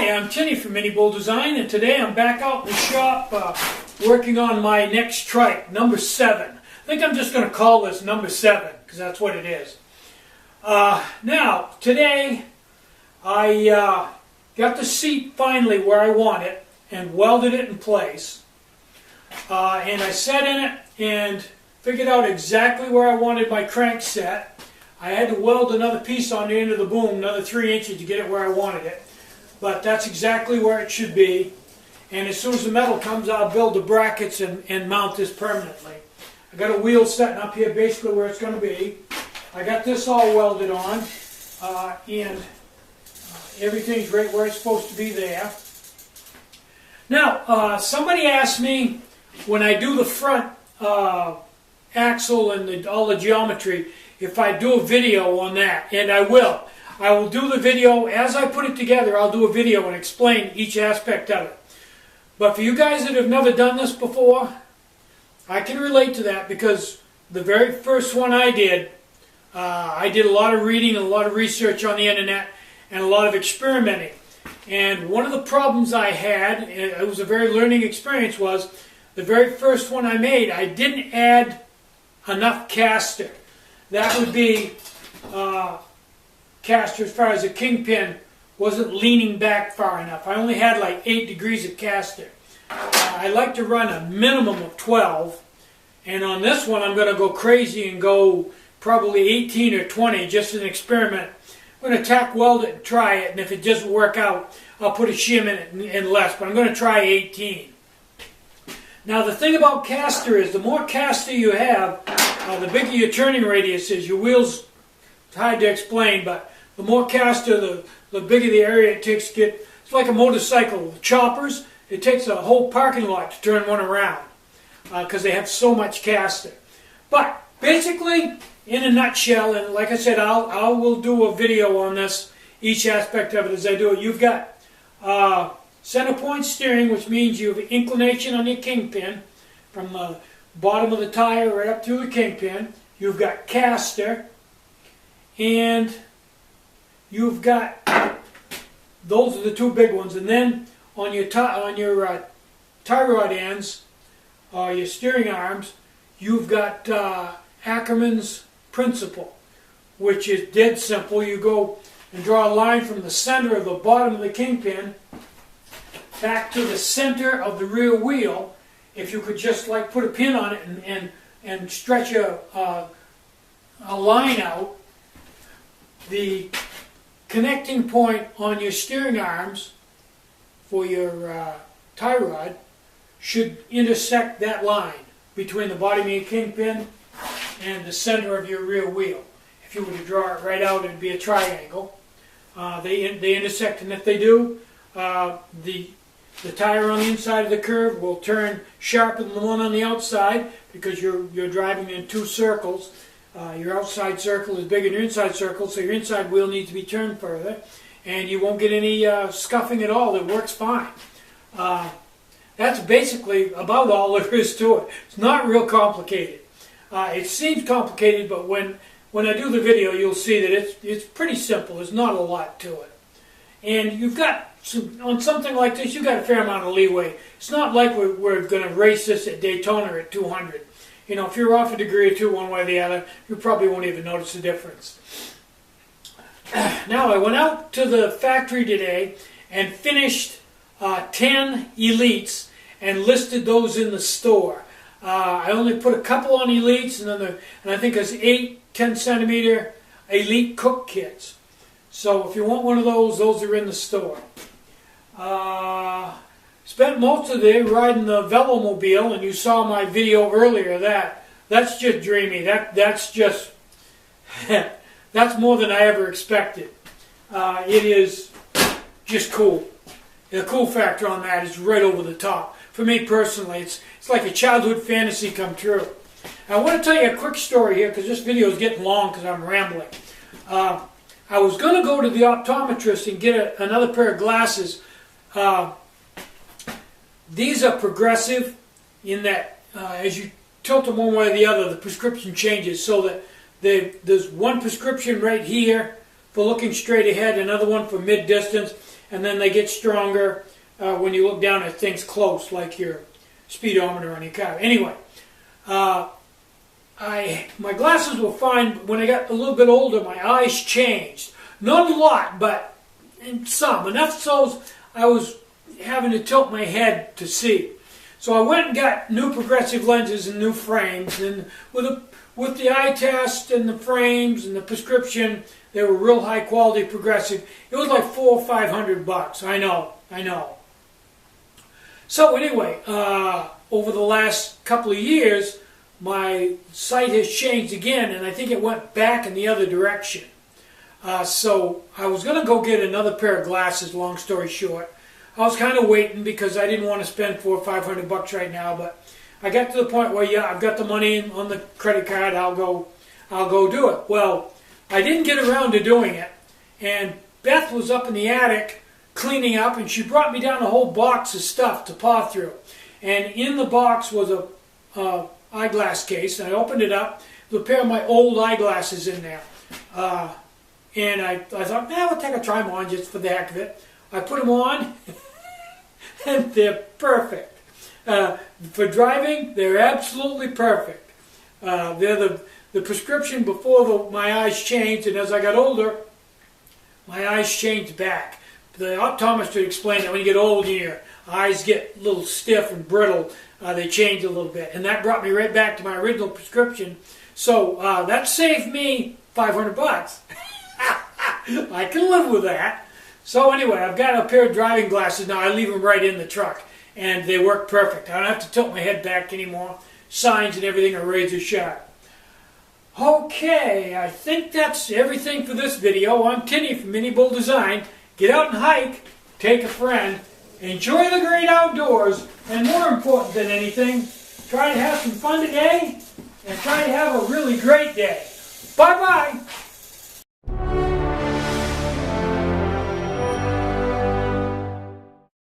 Hi, I'm Tinny from minibulldesign, and today I'm back out in the shop working on my next trike, number 7. I think I'm just going to call this number 7 because that's what it is. Now, today I got the seat finally where I want it and welded it in place. And I sat in it and figured out exactly where I wanted my crank set. I had to weld another piece on the end of the boom, another 3 inches to get it where I wanted it. But that's exactly where it should be. And as soon as the metal comes, I'll build the brackets and mount this permanently. I got a wheel setting up here basically where it's going to be. I got this all welded on. And everything's right where it's supposed to be there. Now, somebody asked me when I do the front axle and all the geometry, if I do a video on that, and I will. I will do the video, as I put it together, I'll do a video and explain each aspect of it. But for you guys that have never done this before, I can relate to that because the very first one I did a lot of reading and a lot of research on the internet and a lot of experimenting. And one of the problems I had, and it was a very learning experience, was the very first one I made, I didn't add enough caster. That would be caster as far as the kingpin wasn't leaning back far enough. I only had like 8 degrees of caster. I like to run a minimum of 12, and on this one I'm going to go crazy and go probably 18 or 20 just as an experiment. I'm going to tack weld it and try it, and if it doesn't work out I'll put a shim in it and less, but I'm going to try 18. Now the thing about caster is the more caster you have, the bigger your turning radius is. Your wheels, it's hard to explain, but the more caster, the bigger the area it takes to get. It's like a motorcycle. The choppers, it takes a whole parking lot to turn one around because they have so much caster. But basically, in a nutshell, and like I said, I will do a video on this, each aspect of it as I do it. You've got center point steering, which means you have inclination on your kingpin from the bottom of the tire right up through the kingpin. You've got caster, and you've got, those are the two big ones. And then on your tie rod ends, your steering arms, you've got Ackerman's principle, which is dead simple. You go and draw a line from the center of the bottom of the kingpin back to the center of the rear wheel. If you could just like put a pin on it and stretch a line out, the connecting point on your steering arms for your tie rod should intersect that line between the bottom of your kingpin and the center of your rear wheel. If you were to draw it right out, it would be a triangle. They intersect, and if they do, the tire on the inside of the curve will turn sharper than the one on the outside because you're driving in 2 circles. Your outside circle is bigger than your inside circle, so your inside wheel needs to be turned further, and you won't get any scuffing at all. It works fine. That's basically about all there is to it. It's not real complicated. It seems complicated, but when I do the video, you'll see that it's pretty simple. There's not a lot to it. And you've got, on something like this, you've got a fair amount of leeway. It's not like we're going to race this at Daytona at 200. You know, if you're off a degree or two one way or the other, you probably won't even notice the difference. Now, I went out to the factory today and finished 10 Elites and listed those in the store. I only put a couple on Elites, and I think there's 8 10-centimeter Elite cook kits. So if you want one of those are in the store. Spent most of the day riding the Velomobile, and you saw my video earlier of that. That's just dreamy. That's just that's more than I ever expected. It is just cool. The cool factor on that is right over the top. For me personally, it's like a childhood fantasy come true. I want to tell you a quick story here because this video is getting long because I'm rambling. I was going to go to the optometrist and get another pair of glasses. These are progressive in that as you tilt them one way or the other, the prescription changes so that there's one prescription right here for looking straight ahead, another one for mid-distance, and then they get stronger when you look down at things close, like your speedometer on your car. Anyway, my glasses were fine. When I got a little bit older, my eyes changed. Not a lot, but some. Enough so I was having to tilt my head to see. So I went and got new progressive lenses and new frames, and with the eye test and the frames and the prescription, they were real high quality progressive. It was like $400 or $500. I know. So anyway, over the last couple of years, my sight has changed again, and I think it went back in the other direction. So I was going to go get another pair of glasses, long story short. I was kind of waiting because I didn't want to spend $400 or $500 right now, but I got to the point where, yeah, I've got the money on the credit card, I'll go do it. Well, I didn't get around to doing it, and Beth was up in the attic cleaning up, and she brought me down a whole box of stuff to paw through. And in the box was a eyeglass case, and I opened it up, with a pair of my old eyeglasses in there. And I thought, I'll try them on just for the heck of it. I put them on, and they're perfect. For driving, they're absolutely perfect. They're the prescription before my eyes changed, and as I got older, my eyes changed back. The optometrist explained that when you get older, your eyes get a little stiff and brittle. They change a little bit, and that brought me right back to my original prescription. So that saved me $500. I can live with that. So anyway, I've got a pair of driving glasses now. I leave them right in the truck, and they work perfect. I don't have to tilt my head back anymore. Signs and everything are razor sharp. Okay, I think that's everything for this video. I'm Tinny from minibulldesign. Get out and hike, take a friend, enjoy the great outdoors, and more important than anything, try to have some fun today, and try to have a really great day. Bye-bye.